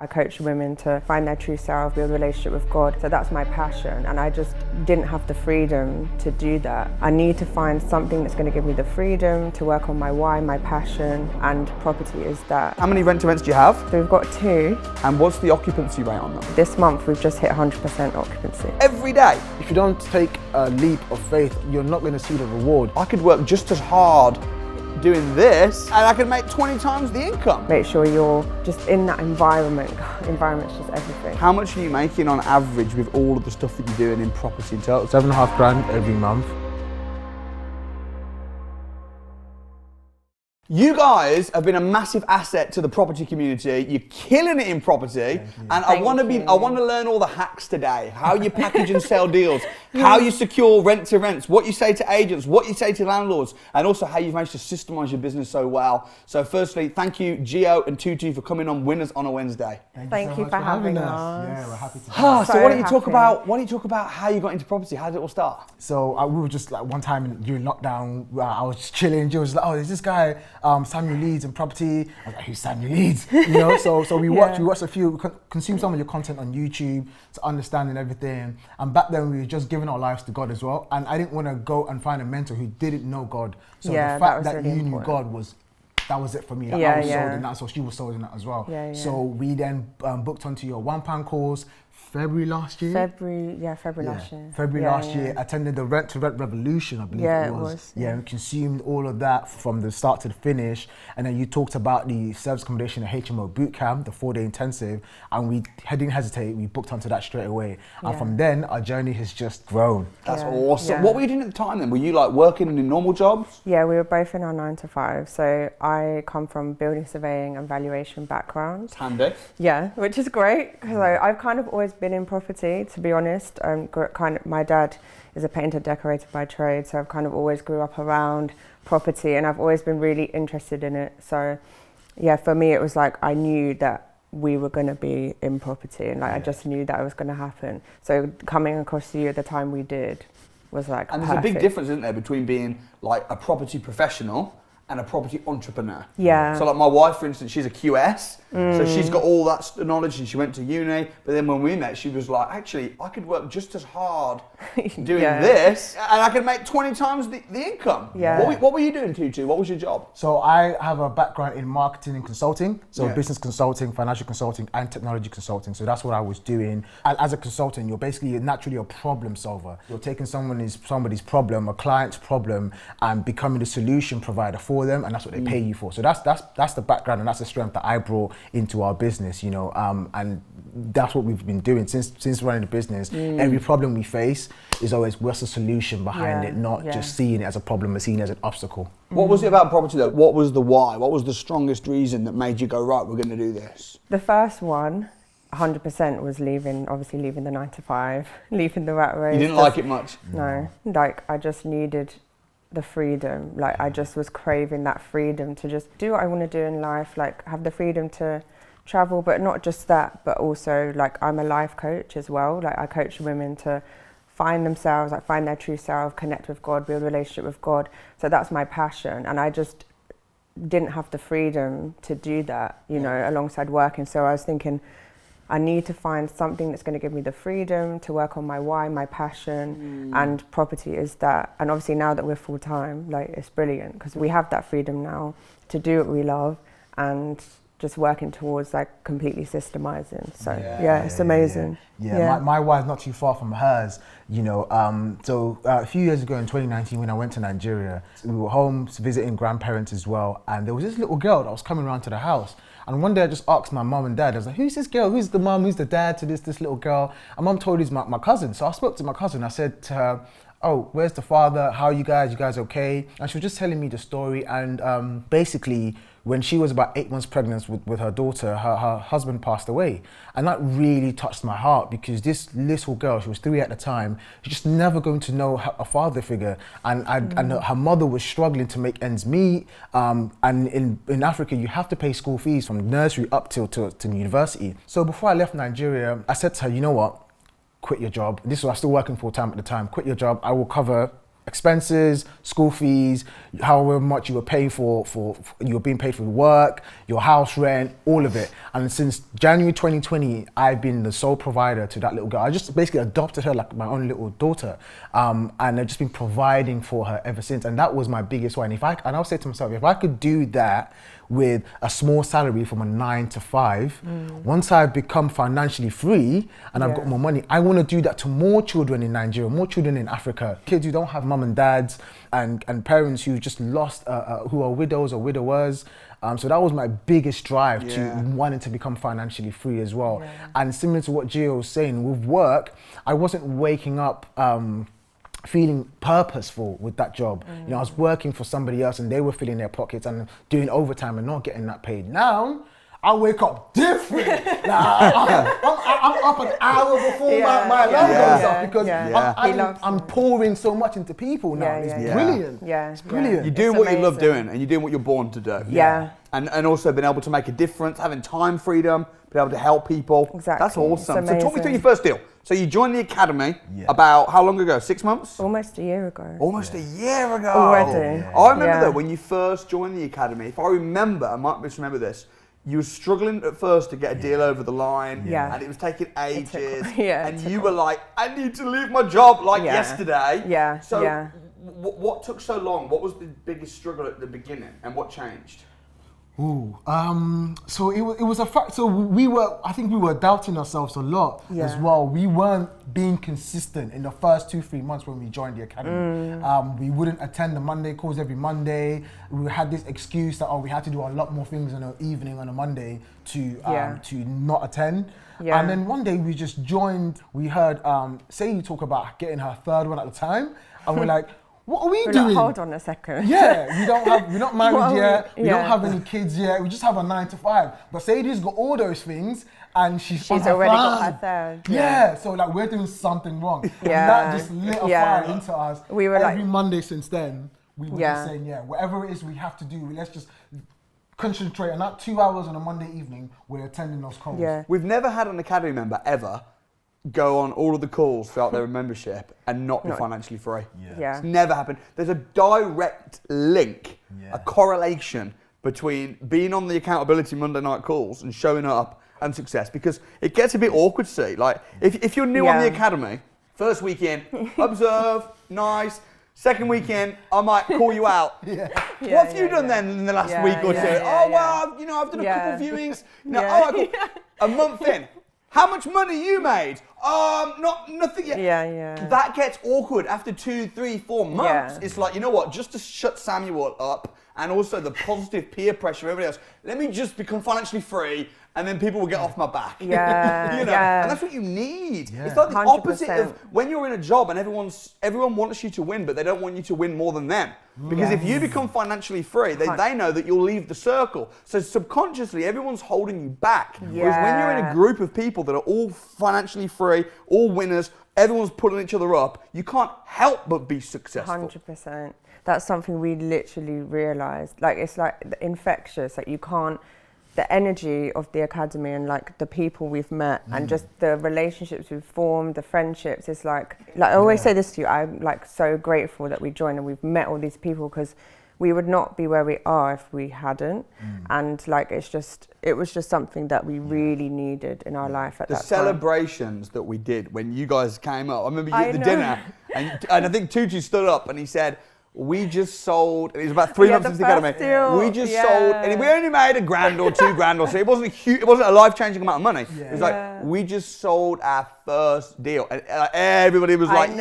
I coach women to find their true self, build a relationship with God. So that's my passion, and I just didn't have the freedom to do that. I need to find something that's going to give me the freedom to work on my why, my passion, and property is that. How many rent-to-rents do you have? So we've got 2. And what's the occupancy rate on them? This month we've just hit 100% occupancy. Every day? If you don't take a leap of faith, you're not going to see the reward. I could work just as hard doing this and I could make 20 times the income. Make sure you're just in that environment. Environment's just everything. How much are you making on average with all of the stuff that you're doing in property in total? $7.5 grand every month. You guys have been a massive asset to the property community. You're killing it in property, and I want to learn all the hacks today. How you package and sell deals, how you secure rent to rents, what you say to agents, what you say to landlords, and also how you've managed to systemize your business so well. So, firstly, thank you, Gio and Tutu, for coming on Winners on a Wednesday. Thank you for having us. Yeah, we're happy to. So why don't you talk about how you got into property? How did it all start? So we were just like one time during lockdown, I was just chilling. Joe was like, "Oh, there's this guy, Samuel Leeds in property." I was like, "Who's Samuel Leeds?" You know. So we watched a few, consumed some of your content on YouTube to understand and everything. And back then we were just giving our lives to God as well. And I didn't want to go and find a mentor who didn't know God. So the fact that really you knew important. God that was it for me. Like, I was sold in that, so she was sold in that as well. So we then booked onto your £1 course. February last year? February last year. Attended the Rent to Rent Revolution, I believe it was. And consumed all of that from the start to the finish. And then you talked about the service accommodation at HMO bootcamp, the 4-day intensive, and we didn't hesitate, we booked onto that straight away. And from then, our journey has just grown. That's awesome. What were you doing at the time then? Were you like working in normal jobs? Yeah, we were both in our 9 to 5. So I come from building surveying and valuation background. It's handy. Yeah, which is great because I've kind of always been in property, to be honest. My dad is a painter decorator by trade, so I've kind of always grew up around property and I've always been really interested in it. So yeah, for me it was like I knew that we were going to be in property and I just knew that it was going to happen. So coming across to you at the time we did was like And perfect. there's a big difference, isn't there, between being like a property professional and a property entrepreneur. Yeah. So like my wife, for instance, she's a QS, so she's got all that knowledge and she went to uni, but then when we met, she was like, actually, I could work just as hard doing this and I could make 20 times the income. Yeah. What were you doing, Tutu? What was your job? So I have a background in marketing and consulting, so business consulting, financial consulting, and technology consulting. So that's what I was doing. As a consultant, you're basically naturally a problem solver. You're taking somebody's problem, a client's problem, and becoming the solution provider for them, and that's what they pay you for. So that's the background and that's the strength that I brought into our business, you know, and that's what we've been doing since running the business. Every problem we face is always what's the solution behind it, not just seeing it as a problem or seeing it as an obstacle. What was it about property though? What was the why? What was the strongest reason that made you go, right, we're going to do this? The first one, 100% was leaving the 9 to 5, leaving the rat race. You didn't like it much? No, like I just needed the freedom. Like I just was craving that freedom to just do what I want to do in life, like have the freedom to travel, but not just that, but also like I'm a life coach as well. Like I coach women to find themselves, like find their true self, connect with God, build a relationship with God. So that's my passion, and I just didn't have the freedom to do that, you know, alongside working. So I was thinking, I need to find something that's going to give me the freedom to work on my why, my passion, and property is that. And obviously now that we're full time, like it's brilliant because we have that freedom now to do what we love and just working towards like completely systemizing. So it's amazing. My why is not too far from hers, you know. So a few years ago in 2019 when I went to Nigeria, we were home visiting grandparents as well, and there was this little girl that was coming around to the house. And one day I just asked my mum and dad, I was like, who's this girl? Who's the mum? Who's the dad to this little girl? And mum told he's my cousin. So I spoke to my cousin. I said to her, oh, where's the father? How are you guys? You guys okay? And she was just telling me the story. And basically, when she was about 8 months pregnant with her daughter, her husband passed away. And that really touched my heart because this little girl, she was 3 at the time, she's just never going to know a father figure. And her mother was struggling to make ends meet. And in Africa, you have to pay school fees from nursery up to university. So before I left Nigeria, I said to her, you know what? Quit your job. This was, I was still working full time at the time. Quit your job. I will cover expenses, school fees, however much you were paying for you were being paid for work, your house rent, all of it. And since January 2020, I've been the sole provider to that little girl. I just basically adopted her like my own little daughter, and I've just been providing for her ever since. And that was my biggest one. And I'll say to myself, if I could do that with a small salary from a 9 to 5, once I've become financially free and I've got more money, I want to do that to more children in Nigeria, more children in Africa, kids who don't have mum and dads, and parents who just lost, who are widows or widowers. So that was my biggest drive to wanting to become financially free as well. And similar to what Gio was saying, with work, I wasn't waking up feeling purposeful with that job. You know, I was working for somebody else and they were filling their pockets and doing overtime and not getting that paid. Now, I wake up different. I'm up an hour before my alarm goes off because I'm pouring so much into people now. It's brilliant. It's brilliant. You're doing what you love doing and you're doing what you're born to do. And also being able to make a difference, having time freedom, being able to help people. Exactly. That's awesome. So talk me through your first deal. So you joined the academy about how long ago? 6 months? Almost a year ago. Almost a year ago. Already. I remember though, when you first joined the academy, if I remember, I might misremember this, you were struggling at first to get a deal over the line, and it was taking ages, and you were like, I need to leave my job like yesterday. So what took so long? What was the biggest struggle at the beginning and what changed? So it was a fact. So I think we were doubting ourselves a lot as well. We weren't being consistent in the first 2-3 months when we joined the academy. We wouldn't attend the Monday calls every Monday. We had this excuse that we had to do a lot more things in the evening on a Monday to not attend. And then one day we just joined. We heard Sadie talk about getting her third one at the time, and we're like, what are we doing? Like, hold on a second. We're not married yet. We don't have any kids yet. We just have a 9 to 5. But Sadie's got all those things, and she's already got her third. So like we're doing something wrong. And that just lit a fire into us. We were every Monday since then. We were just saying, whatever it is we have to do, let's just concentrate on that 2 hours on a Monday evening. We're attending those calls. We've never had an academy member ever go on all of the calls throughout their membership and not be financially free. It's never happened. There's a direct link, a correlation between being on the accountability Monday night calls and showing up and success, because it gets a bit awkward to see. Like if you're new on the academy, first weekend, observe, nice. Second weekend, I might call you out. What have you done then in the last week or two? Well, I've done a couple of viewings. Cool. A month in. How much money you made? Nothing yet. That gets awkward after 2, 3, 4 months. It's like, you know what? Just to shut Samuel up, and also the positive peer pressure of everybody else, let me just become financially free, and then people will get off my back. And that's what you need. It's like the 100%. Opposite of when you're in a job and everyone wants you to win, but they don't want you to win more than them. Because if you become financially free, they know that you'll leave the circle. So subconsciously, everyone's holding you back. Whereas when you're in a group of people that are all financially free, all winners, everyone's pulling each other up, you can't help but be successful. 100%. That's something we literally realised. Like, it's like infectious. Like, you can't, the energy of the academy and like the people we've met and just the relationships we've formed, the friendships, it's like I always say this to you, I'm like so grateful that we joined and we've met all these people, because we would not be where we are if we hadn't. And like it was just something that we really needed in our life at that time. The celebrations that we did when you guys came up, I remember you at the dinner and I think Tucci stood up and he said, we just sold, it was about 3 months into the academy. We just sold, and we only made $1,000 or $2,000 or so. It wasn't huge, it wasn't a life-changing amount of money. It was like, we just sold our first deal. And everybody was like,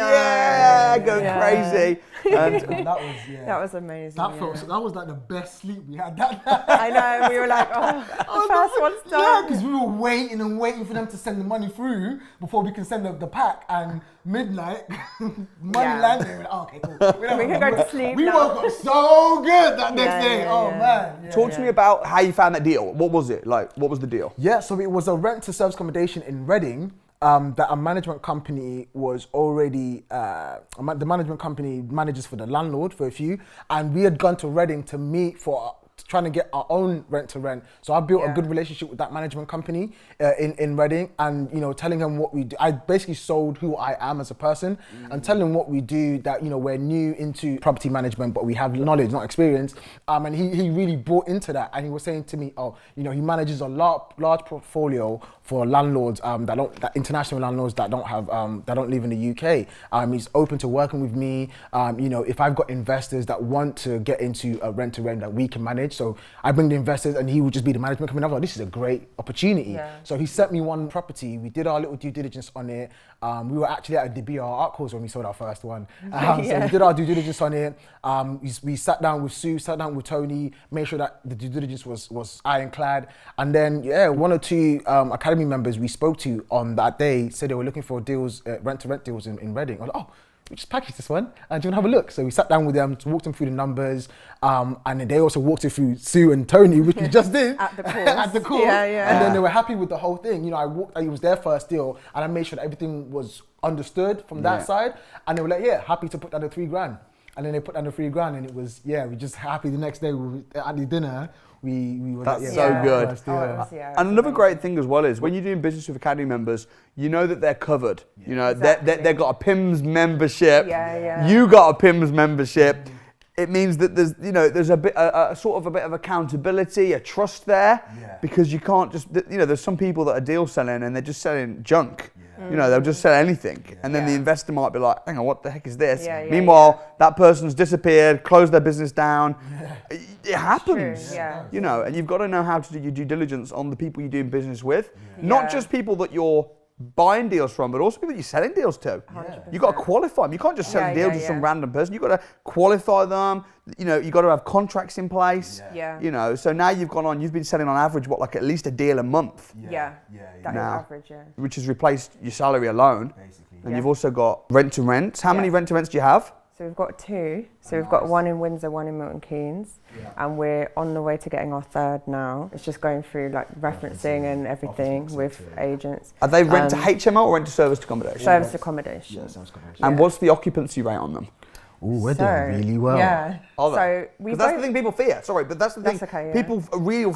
going crazy. And that was amazing. That was like the best sleep we had that night. I know, we were like, the first one's done. Yeah, because we were waiting and waiting for them to send the money through before we can send the pack, and midnight, money landed. Okay, cool. We can go to sleep We now. woke up so good that next day. Man. Talk to me about how you found that deal. What was it? Like, what was the deal? Yeah, so it was a rent-to-service accommodation in Reading. That a management company was already, the management company manages for the landlord for a few, and we had gone to Reading to meet for trying to get our own rent to rent. So I built a good relationship with that management company in Reading, and telling them what we do. I basically sold who I am as a person and telling them what we do, that we're new into property management, but we have knowledge, not experience. And he really bought into that, and he was saying to me, he manages a large portfolio for landlords that international landlords that don't live in the UK. He's open to working with me. If I've got investors that want to get into a rent to rent that we can manage, so I bring the investors and he would just be the management company. I thought, this is a great opportunity. Yeah. So he sent me one property. We did our little due diligence on it. We were actually at a DBR art course when we sold our first one. So we did our due diligence on it. We sat down with Sue, sat down with Tony, made sure that the due diligence was ironclad. And then, one or two academy members we spoke to on that day said they were looking for deals, rent-to-rent deals in Reading. I was like, we just packaged this one, and do you want to have a look? So we sat down with them, walked them through the numbers, and then they also walked it through Sue and Tony, which we just did at the course. At the course. And then they were happy with the whole thing. It was their first deal, and I made sure that everything was understood from that side, and they were like, happy to put down the $3,000. And then they put down the $3,000, and it was, we just happy. The next day at the dinner, we were That's so good. And another great thing as well is when you're doing business with academy members, you know that they're covered. They've got a PIMS membership. You got a PIMS membership. It means that there's a sort of a bit of accountability, a trust there, because you can't just there's some people that are deal selling and they're just selling junk. They'll just sell anything, and then the investor might be like, hang on, what the heck is this? Meanwhile, that person's disappeared, closed their business down. It happens, and you've got to know how to do your due diligence on the people you're doing business with. Not just people that you're buying deals from, but also people that you're selling deals to. You've got to qualify them. You can't just sell deals to some random person. You've got to qualify them. You've got to have contracts in place. So now you've been selling on average, at least a deal a month. That is average, which has replaced your salary alone. Basically. And you've also got rent to rents. How many rent to rents do you have? So we've got two. So we've got one in Windsor, one in Milton Keynes, and we're on the way to getting our third now. It's just going through referencing and everything with agents. Are they rent to HMO or rent to service accommodation? Service accommodation. And what's the occupancy rate on them? We're doing really well. Yeah. So that's the thing people fear. Sorry, but that's the thing people really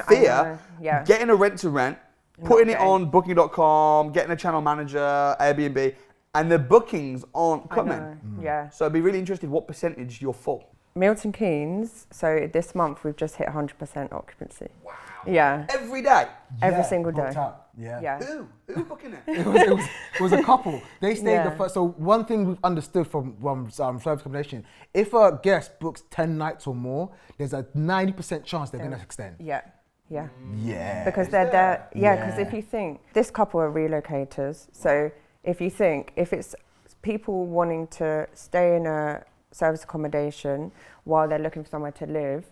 fear. Getting a rent to rent, putting it on booking.com, getting a channel manager, Airbnb, and the bookings aren't coming. So I'd be really interested what percentage you're full. Milton Keynes, so this month we've just hit 100% occupancy. Wow. Yeah. Every day? Every single day. Who booking it? It was a couple. They stayed the first. So one thing we've understood from service accommodation, if a guest books 10 nights or more, there's a 90% chance they're going to extend. Because they're there. Because if you think, this couple are relocators, so if you think, if it's people wanting to stay in a service accommodation while they're looking for somewhere to live,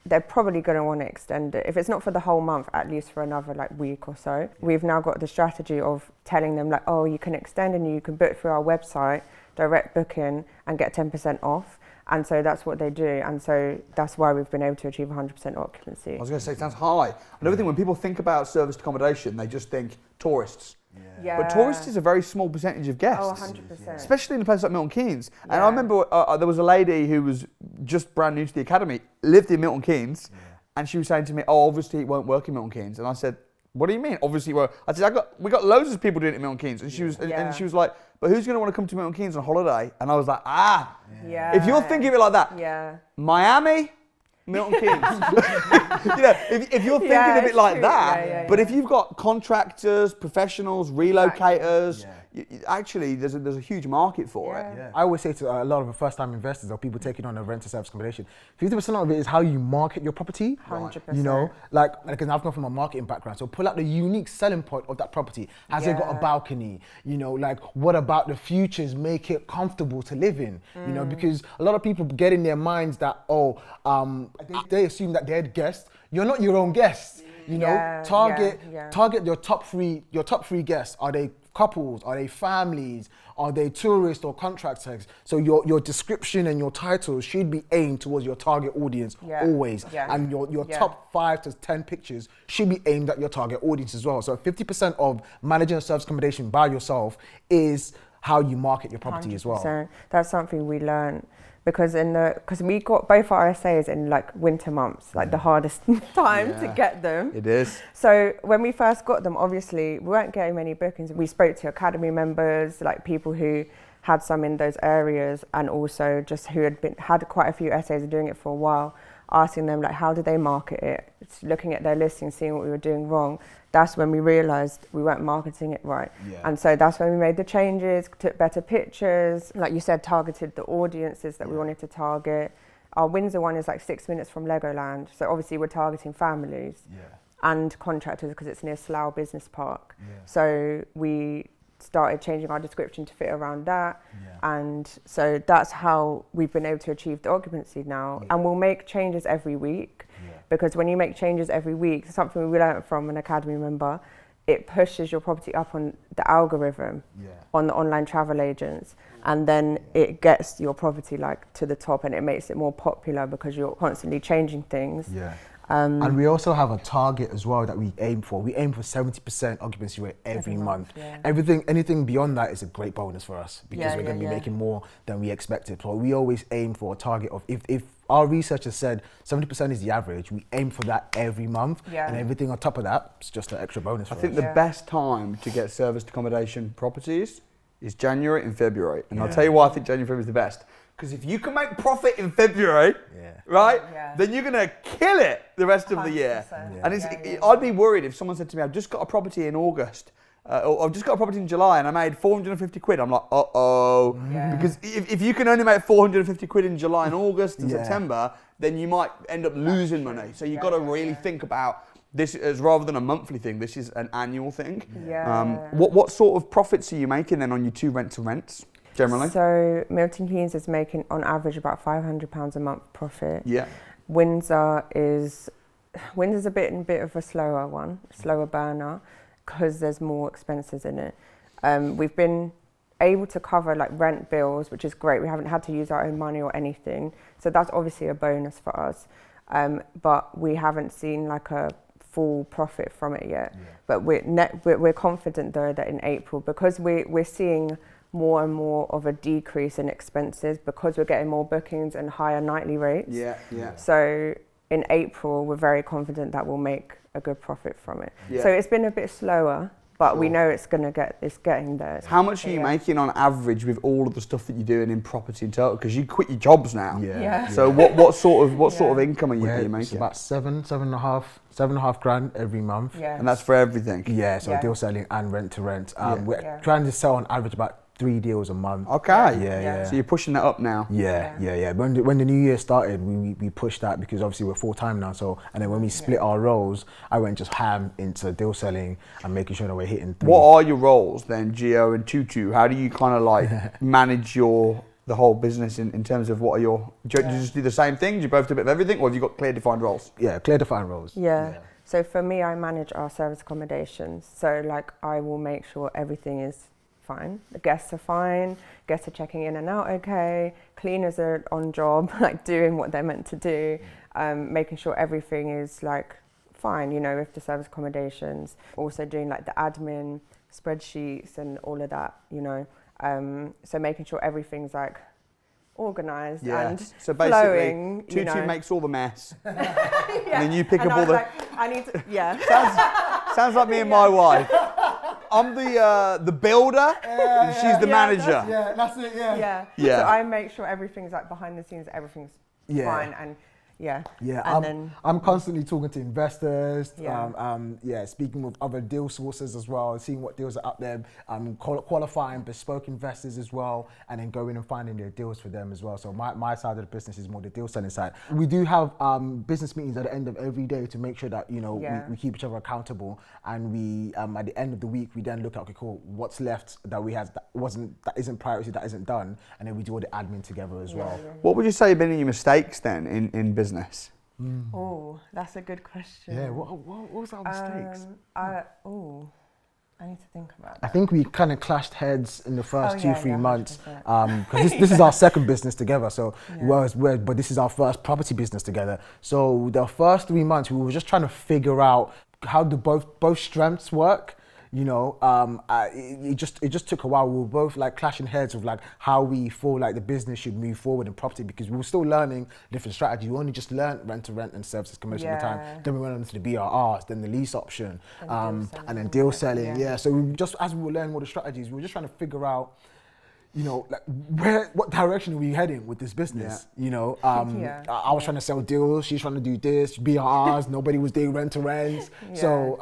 they're probably going to want to extend it. If it's not for the whole month, at least for another week or so. We've now got the strategy of telling them you can extend and you can book through our website, direct booking, and get 10% off. And so that's what they do. And so that's why we've been able to achieve 100% occupancy. I was going to say, it sounds high. Another thing, when people think about serviced accommodation, they just think tourists. But tourists is a very small percentage of guests. 100%. Especially in a place like Milton Keynes. And I remember there was a lady who was just brand new to the academy, lived in Milton Keynes, and she was saying to me, obviously it won't work in Milton Keynes. And I said, what do you mean? Obviously it won't. I said, we got loads of people doing it in Milton Keynes. And she was and she was like, but who's going to want to come to Milton Keynes on holiday? And I was like, if you're thinking of it like that, Miami, Milton Keynes. If you're thinking of it like that, but if you've got contractors, professionals, relocators, actually there's a huge market for it. I always say to a lot of the first-time investors or people taking on a rent-to-service accommodation, 50% of it is how you market your property. 100%. Because I've come from a marketing background, so pull out the unique selling point of that property. Has it got a balcony? What about the futures make it comfortable to live in? Because a lot of people get in their minds that they assume that they're guests. You're not your own guest. Target your top three guests. Are they couples? Are they families? Are they tourists or contractors? So your description and your titles should be aimed towards your target audience always. And your top 5 to 10 pictures should be aimed at your target audience as well. So 50% of managing a service accommodation by yourself is how you market your property 100%. As well. That's something we learned because we got both our essays in like winter months, like the hardest time to get them. It is. So when we first got them, obviously we weren't getting many bookings. We spoke to academy members, like people who had some in those areas, and also just who had quite a few essays and doing it for a while, asking them like how did they market it, looking at their listings, seeing what we were doing wrong. That's when we realised we weren't marketing it right. And so that's when we made the changes, took better pictures, like you said, targeted the audiences that we wanted to target. Our Windsor one is like 6 minutes from Legoland, so obviously we're targeting families and contractors because it's near Slough Business Park. So we started changing our description to fit around that, and so that's how we've been able to achieve the occupancy now. And we'll make changes every week, because when you make changes every week, something we learned from an academy member, it pushes your property up on the algorithm on the online travel agents, and then it gets your property like to the top, and it makes it more popular because you're constantly changing things. And we also have a target as well that we aim for. We aim for 70% occupancy rate every month. Anything beyond that is a great bonus for us, because we're going to be making more than we expected. So we always aim for a target of, if our research has said 70% is the average, we aim for that every month, and everything on top of that is just an extra bonus for us. I think the best time to get serviced accommodation properties is January and February. And I'll tell you why I think January and February is the best. Because if you can make profit in February, right, then you're going to kill it the rest of the year. And I'd be worried if someone said to me, I've just got a property in August, or I've just got a property in July and I made 450 quid. I'm like, uh-oh. Because if you can only make 450 quid in July and August and September, then you might end up losing money. So you've got to really think about this as, rather than a monthly thing, this is an annual thing. What sort of profits are you making then on your 2 rent-to-rents? Generally? So Milton Keynes is making on average about £500 a month profit. Windsor is a bit of a slower burner, because there's more expenses in it. We've been able to cover like rent bills, which is great. We haven't had to use our own money or anything, so that's obviously a bonus for us. But we haven't seen like a full profit from it yet. But we're confident though that in April, because we're seeing more and more of a decrease in expenses, because we're getting more bookings and higher nightly rates. So in April, we're very confident that we'll make a good profit from it. So it's been a bit slower, but we know it's getting there. How much are you making on average with all of the stuff that you're doing in property in total? Because you quit your jobs now. So what sort of income are you making? It's about seven and a half grand every month. And that's for everything? So deal selling and rent to rent. We're trying to sell on average about 3 deals a month. So you're pushing that up now. When the new year started, we pushed that, because obviously we're full time now. So, and then when we split our roles, I went just ham into deal selling and making sure that we're hitting 3. What are your roles then, Gio and Tutu? How do you kind of like manage the whole business in terms of what are your? Do you just do the same thing? Do you both do a bit of everything, or have you got clear defined roles? Clear defined roles. So for me, I manage our service accommodations. So like I will make sure everything is fine. The guests are fine. Guests are checking in and out okay. Cleaners are on job, like doing what they're meant to do. Making sure everything is like fine, you know, with the service accommodations. Also doing like the admin, spreadsheets and all of that, you know. So making sure everything's like organised and so basically, flowing. Tutu makes all the mess, and then you pick up all the. Like, I need to, sounds like me and my wife. I'm the builder, and she's the manager. That's it. So I make sure everything's like behind the scenes, everything's fine, and I'm constantly talking to investors, speaking with other deal sources as well, seeing what deals are up there, qualifying bespoke investors as well, and then going and finding their deals for them as well. So my side of the business is more the deal selling side. We do have business meetings at the end of every day to make sure that, you know, we keep each other accountable, and we at the end of the week we then look at, okay, cool, what's left that we have that isn't priority, that isn't done, and then we do all the admin together as well. What would you say have been your mistakes then in business? Oh, that's a good question. What was our mistakes? I need to think about that. I think we kind of clashed heads in the first 2-3 months, because this is our second business together. So but this is our first property business together. So the first 3 months we were just trying to figure out how do both strengths work. You know, it just took a while. We were both like clashing heads of like how we feel like the business should move forward in property, because we were still learning different strategies. We only just learned rent to rent and services commission at the time. Then we went on to the BRRs, then the lease option, and then deal selling. Yeah. So we just, as we were learning all the strategies, we were just trying to figure out, you know, like what direction are we heading with this business? You know, I was trying to sell deals, she's trying to do this, BRRs, nobody was doing rent to rents. So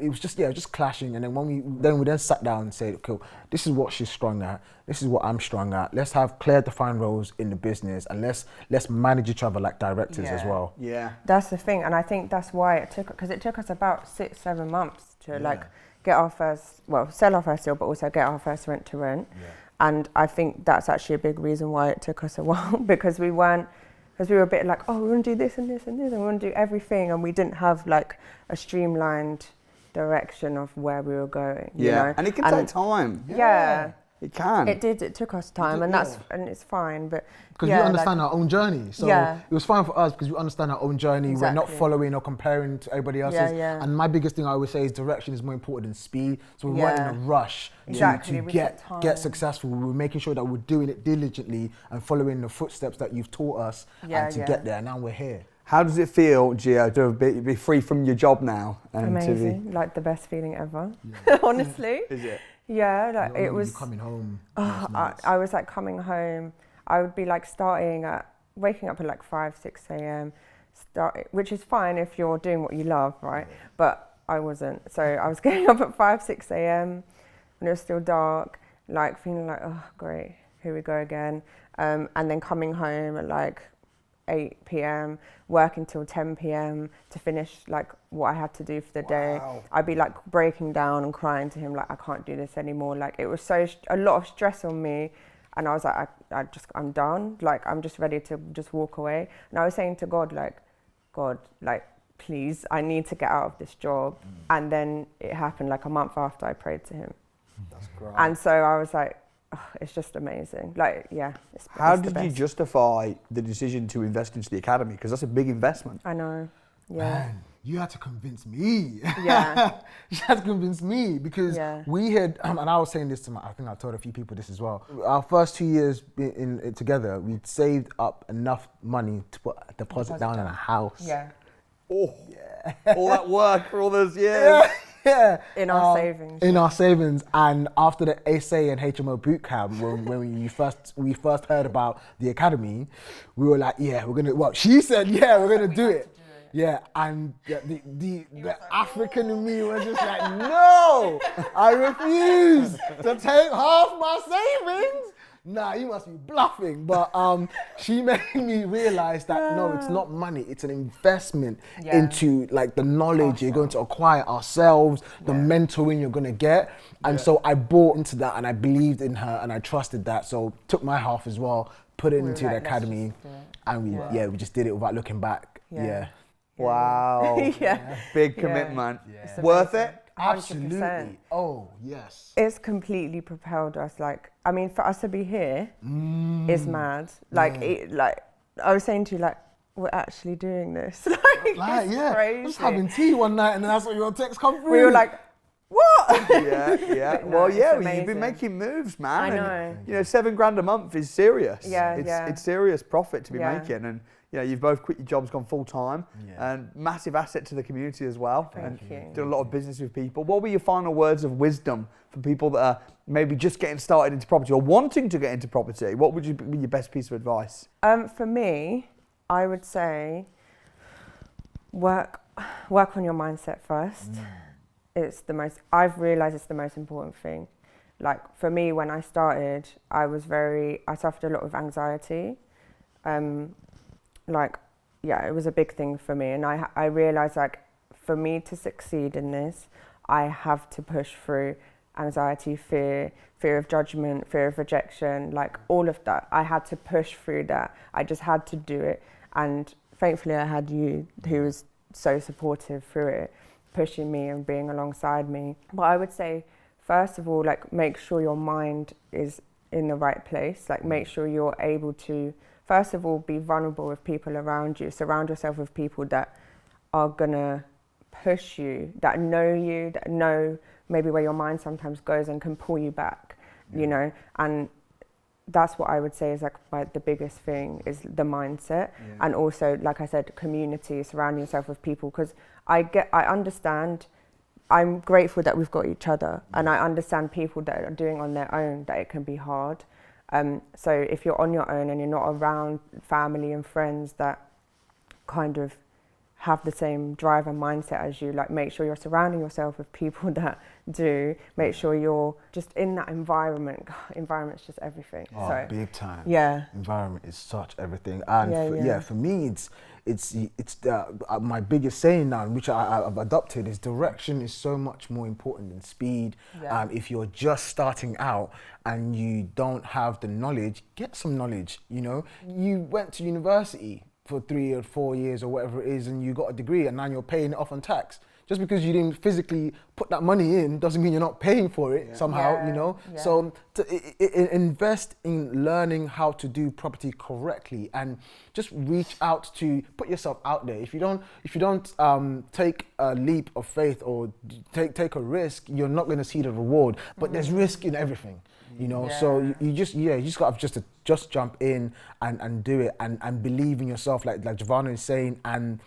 it was just clashing. And then we then sat down and said, okay, this is what she's strong at, this is what I'm strong at. Let's have clear defined roles in the business, and let's manage each other like directors as well. Yeah. That's the thing, and I think that's why it took us about 6-7 months to like get our first, sell our first deal, but also get our first rent to rent. And I think that's actually a big reason why it took us a while, because we were a bit like, oh, we want to do this and this and this, and we want to do everything, and we didn't have like a streamlined direction of where we were going. You know? And it can take time. Yeah. It can. It did. It took us time, and it's fine. But because we understand our own journey, so it was fine for us because we understand our own journey. Exactly. We're not following or comparing to everybody else's. And my biggest thing I always say is direction is more important than speed. So we weren't in a rush to get successful. We were making sure that we're doing it diligently and following the footsteps that you've taught us and to get there. Now we're here. How does it feel, Gio, to be free from your job now? And amazing, like the best feeling ever. Honestly. Is it? Yeah, like it was coming home. I was like coming home. I would be like waking up at like 5-6 a.m. Which is fine if you're doing what you love, right? But I wasn't. So I was getting up at 5-6 a.m. when it was still dark, like feeling like, oh great, here we go again. And then coming home at like 8 p.m, working till 10 p.m. to finish like what I had to do for the day. I'd be like breaking down and crying to him like, I can't do this anymore. Like it was a lot of stress on me, and I was like, I'm done. Like I'm just ready to just walk away. And I was saying to God, like please, I need to get out of this job. And then it happened like a month after I prayed to him. That's great. And so I was like, oh, it's just amazing. Like, yeah. How did you justify the decision to invest into the academy? Because that's a big investment. I know. Yeah. Man, you had to convince me. Yeah. You had to convince me because we had, and I was saying this I think I told a few people this as well. Our first 2 years in together, we'd saved up enough money to put a deposit down in a house. Yeah. Oh, yeah. All that work for all those years. Yeah. In our savings. In our savings. And after the SA and HMO boot camp, when we first heard about the academy, we were like, yeah, we're gonna, she said, yeah, we're gonna do it. Yeah, and the African in me was just like, no, I refuse to take half my savings. Nah, you must be bluffing. But she made me realize that no, it's not money, it's an investment into like the knowledge you're going to acquire ourselves, the mentoring you're gonna get. And so I bought into that and I believed in her and I trusted that. So took my half as well, put it into the academy, and we just did it without looking back. Yeah. Wow. Big commitment. Worth it? 100%. Absolutely. Oh, yes. It's completely propelled us. Like, I mean, for us to be here is mad. Like, I was saying to you, like, we're actually doing this. Like it's crazy. Just having tea one night and then that's when your text come through. We were like, what? Yeah. Well, you've been making moves, man. I know. And, you know, $7,000 a month is serious. Yeah, It's serious profit to be making. And, you know, you've both quit your jobs, gone full time, and massive asset to the community as well. Thank you. Did a lot of business with people. What were your final words of wisdom for people that are maybe just getting started into property or wanting to get into property? What would be your best piece of advice? For me, I would say work on your mindset first. I've realised it's the most important thing. Like for me, when I started, I suffered a lot of anxiety. It was a big thing for me, and I realised like for me to succeed in this, I have to push through anxiety, fear of judgment, fear of rejection, like all of that. I had to push through that. I just had to do it, and thankfully I had you who was so supportive through it, pushing me and being alongside me. But I would say, first of all, like make sure your mind is in the right place. Like make sure you're able to, first of all, be vulnerable with people around you. Surround yourself with people that are gonna push you, that know maybe where your mind sometimes goes and can pull you back, you know. And that's what I would say is like the biggest thing is the mindset, and also, like I said, community, surrounding yourself with people, because I understand, I'm grateful that we've got each other, and I understand people that are doing on their own that it can be hard. So if you're on your own and you're not around family and friends that kind of have the same drive and mindset as you, like make sure you're surrounding yourself with people that do, make sure you're just in that environment. Environment's just everything. Oh, so big time. Yeah. Environment is such everything. And for me, it's my biggest saying now, which I've adopted, is direction is so much more important than speed. Yeah. If you're just starting out and you don't have the knowledge, get some knowledge, you know. You went to university for 3 or 4 years or whatever it is, and you got a degree, and now you're paying it off on tax. Just because you didn't physically put that money in doesn't mean you're not paying for it somehow, you know. Yeah. So invest in learning how to do property correctly, and just reach out to put yourself out there. If you don't take a leap of faith or take a risk, you're not going to see the reward. But there's risk in everything, you know. So you just got to just jump in and do it, and believe in yourself, like Giovanna is saying, and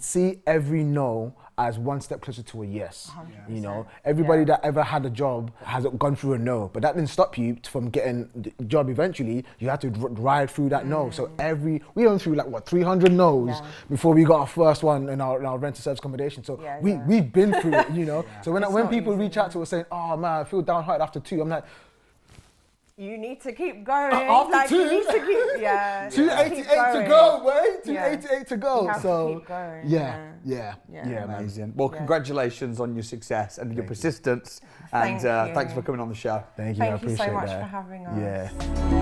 see every no as one step closer to a yes. 100%. You know, everybody that ever had a job has gone through a no, but that didn't stop you from getting the job eventually. You had to ride through that no. So we went through 300 no's before we got our first one in our rental service accommodation. So we've been through it, you know. So when people reach out to us saying, "Oh man, I feel downhearted after 2," I'm like, you need to keep going. After 2? You need to keep, 288 to go, boy. 288 to go. You have to keep going. Yeah, amazing. Well, congratulations on your success and your persistence. Thank you. Thanks for coming on the show. Thank you. I Thank you appreciate so much that. for having us. Yeah.